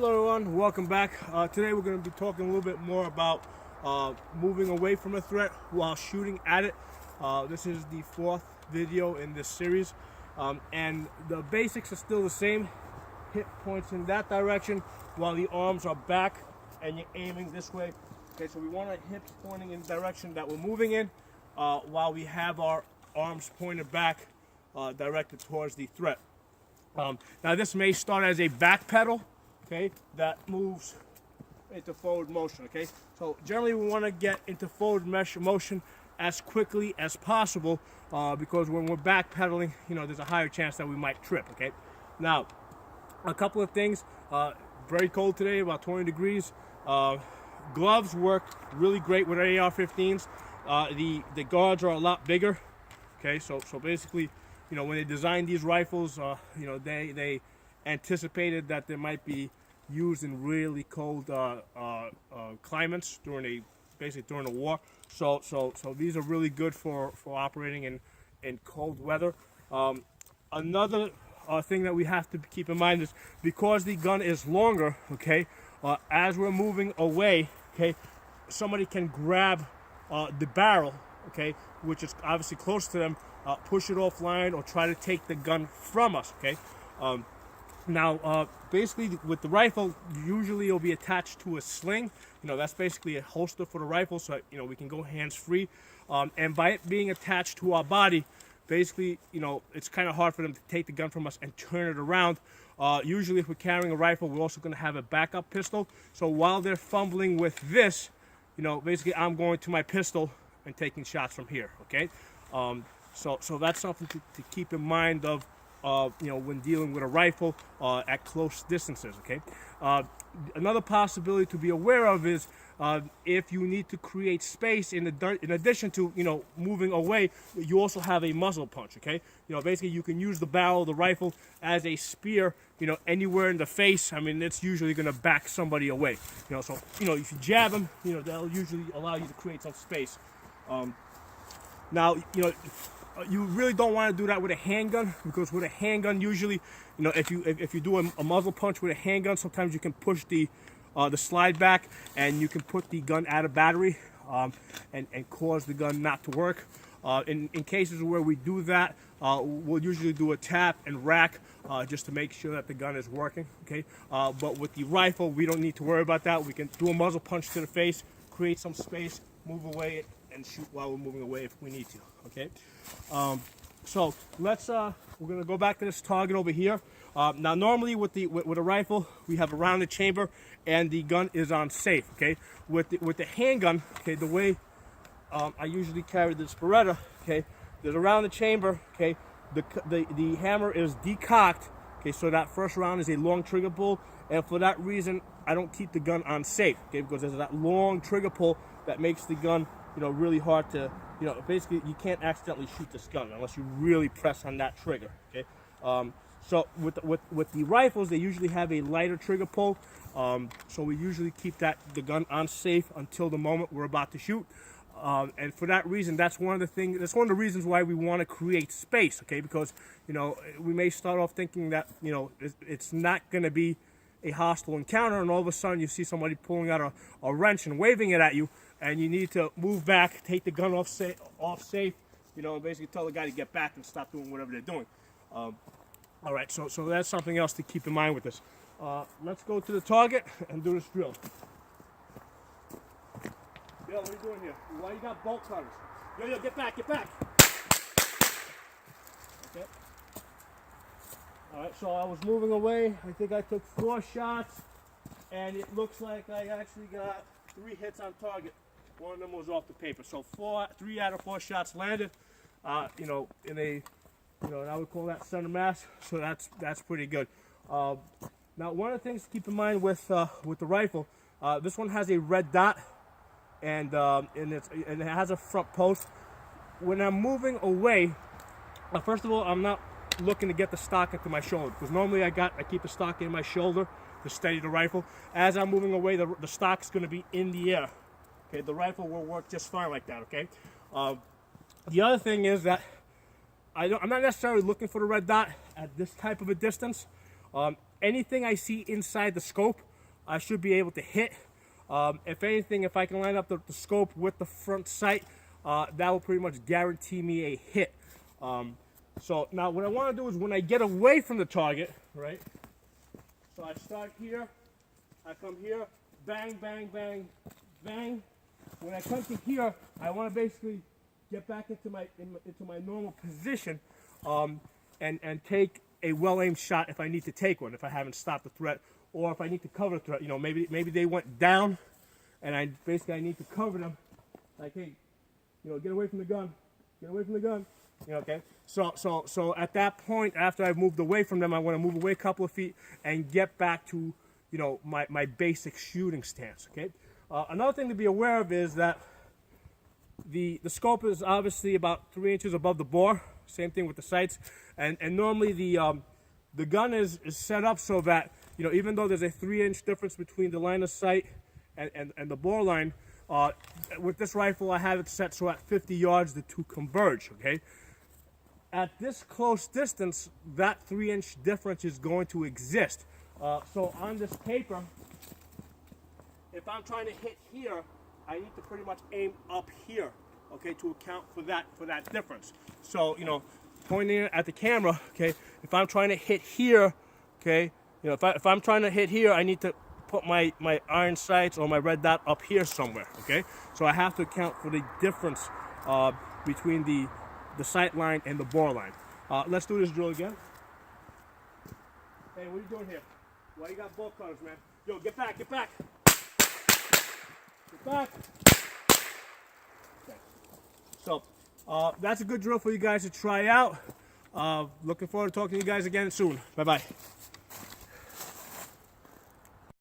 Hello everyone, welcome back. Today we're going to be talking a little bit more about moving away from a threat while shooting at it. This is the fourth video in this series, and the basics are still the same. Hip points in that direction while the arms are back and you're aiming this way. Okay, so we want our hips pointing in the direction that we're moving in while we have our arms pointed back directed towards the threat. Now this may start as a back pedal, okay, that moves into forward motion, okay? So generally we want to get into forward motion as quickly as possible because when we're back pedaling, you know, there's a higher chance that we might trip, okay? Now, a couple of things. Very cold today, about 20 degrees. Gloves work really great with AR-15s. The guards are a lot bigger, okay? So basically, you know, when they designed these rifles, you know, they anticipated that they might be used in really cold climates during during a war. So these are really good for operating in cold weather. Another thing that we have to keep in mind is because the gun is longer, okay, as we're moving away, okay, somebody can grab the barrel, okay, which is obviously close to them, push it offline or try to take the gun from us, okay. Now, basically with the rifle, usually it'll be attached to a sling. You know, that's basically a holster for the rifle, so, you know, we can go hands-free. And by it being attached to our body, basically, you know, it's kind of hard for them to take the gun from us and turn it around. Usually if we're carrying a rifle, we're also going to have a backup pistol. So while they're fumbling with this, you know, basically I'm going to my pistol and taking shots from here, okay? So that's something to keep in mind of, you know, when dealing with a rifle at close distances, okay? Another possibility to be aware of is if you need to create space in addition to, you know, moving away, you also have a muzzle punch, okay? You know, basically you can use the barrel of the rifle as a spear, you know, anywhere in the face. I mean, it's usually going to back somebody away, you know, so, you know, if you jab them, you know, that'll usually allow you to create some space. Now, you know, you really don't want to do that with a handgun, because with a handgun, usually, you know, if you do a muzzle punch with a handgun, sometimes you can push the slide back and you can put the gun out of battery and cause the gun not to work. In cases where we do that, we'll usually do a tap and rack just to make sure that the gun is working, okay? But with the rifle, we don't need to worry about that. We can do a muzzle punch to the face, create some space, move away, and shoot while we're moving away if we need to, okay? So let's we're gonna go back to this target over here. Now normally with a rifle we have a rounded chamber and the gun is on safe, okay? With the handgun, okay, the way I usually carry this Beretta, okay, there's a rounded chamber, okay, the hammer is decocked, okay, so that first round is a long trigger pull, and for that reason I don't keep the gun on safe, okay, because there's that long trigger pull that makes the gun, you know, really hard to, you know, basically you can't accidentally shoot this gun unless you really press on that trigger, okay? So with the rifles, they usually have a lighter trigger pull, so we usually keep the gun on safe until the moment we're about to shoot. And for that reason, that's one of the reasons why we want to create space, okay? Because, you know, we may start off thinking that, you know, it's not going to be a hostile encounter, and all of a sudden you see somebody pulling out a wrench and waving it at you, and you need to move back, take the gun off safe, you know, and basically tell the guy to get back and stop doing whatever they're doing. All right, so that's something else to keep in mind with this. Let's go to the target and do this drill. Yo, what are you doing here? Why you got bolt cutters? Yo, get back, get back. Okay. All right, so I was moving away. I think I took 4 shots, and it looks like I actually got 3 hits on target. One of them was off the paper. So 3 out of 4 shots landed. You know, in a, you know, and I would call that center mass. So that's pretty good. Now, one of the things to keep in mind with the rifle, this one has a red dot, and it has a front post. When I'm moving away, first of all, I'm not looking to get the stock into my shoulder, because normally I keep the stock in my shoulder to steady the rifle. As I'm moving away, the stock's going to be in the air. Okay, the rifle will work just fine like that, okay? The other thing is that I'm not necessarily looking for the red dot at this type of a distance. Anything I see inside the scope, I should be able to hit. If anything, if I can line up the scope with the front sight, that will pretty much guarantee me a hit. So now what I want to do is when I get away from the target, right? So I start here, I come here, bang, bang, bang, bang. When I come to here, I want to basically get back into my normal position, and take a well-aimed shot if I need to take one, if I haven't stopped the threat, or if I need to cover the threat. You know, maybe they went down, and I need to cover them. Like, hey, you know, get away from the gun, get away from the gun. You know, okay. So at that point, after I've moved away from them, I want to move away a couple of feet and get back to, you know, my basic shooting stance. Okay. Another thing to be aware of is that the scope is obviously about 3 inches above the bore. Same thing with the sights, and normally the gun is set up so that, you know, even though there's a 3-inch difference between the line of sight and the bore line, with this rifle I have it set so at 50 yards the two converge. Okay. At this close distance, that 3-inch difference is going to exist. So on this paper, if I'm trying to hit here, I need to pretty much aim up here, okay, to account for that difference. So, you know, pointing at the camera, okay, if I'm trying to hit here, okay, you know, if I'm trying to hit here, I need to put my iron sights or my red dot up here somewhere, okay? So I have to account for the difference between the sight line and the bore line. Let's do this drill again. Hey, what are you doing here? Why you got bolt cutters, man? Yo, get back, get back. Get back. Okay. So, that's a good drill for you guys to try out. Looking forward to talking to you guys again soon. Bye-bye.